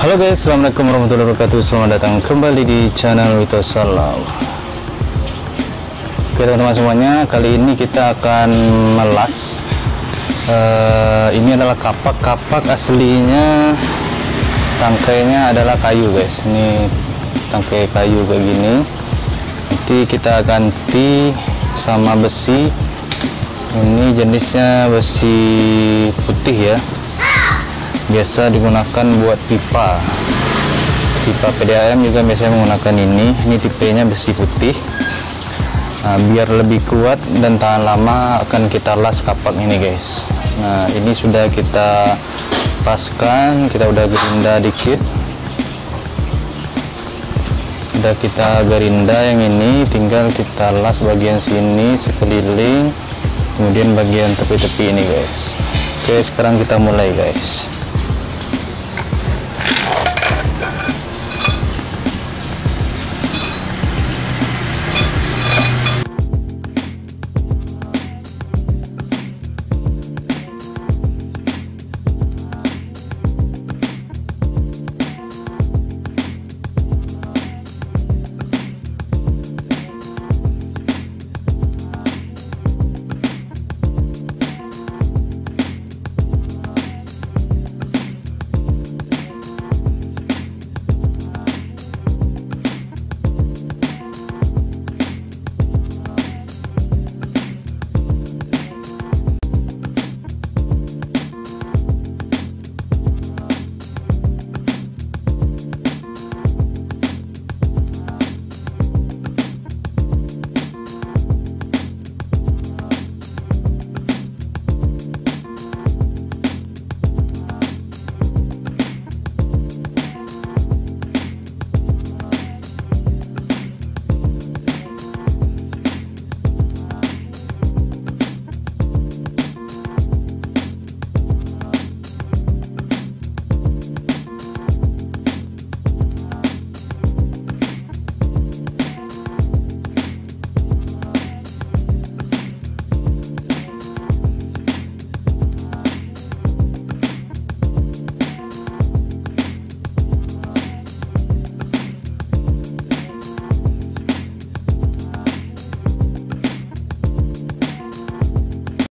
Halo guys, assalamualaikum warahmatullahi wabarakatuh. Selamat datang kembali di channel Wito Salam. Oke teman-teman semuanya, kali ini kita akan melas. Ini adalah kapak aslinya, tangkainya adalah kayu guys. Ini tangkai kayu kayak gini. Nanti kita ganti sama besi. Ini jenisnya besi putih ya, biasa digunakan buat pipa PDAM juga biasanya menggunakan ini tipenya besi putih. Nah, biar lebih kuat dan tahan lama akan kita las kapak ini guys. Nah, ini sudah kita paskan, kita udah gerinda dikit, udah kita gerinda yang ini, tinggal kita las bagian sini sekeliling, kemudian bagian tepi-tepi ini guys. Oke, sekarang kita mulai guys.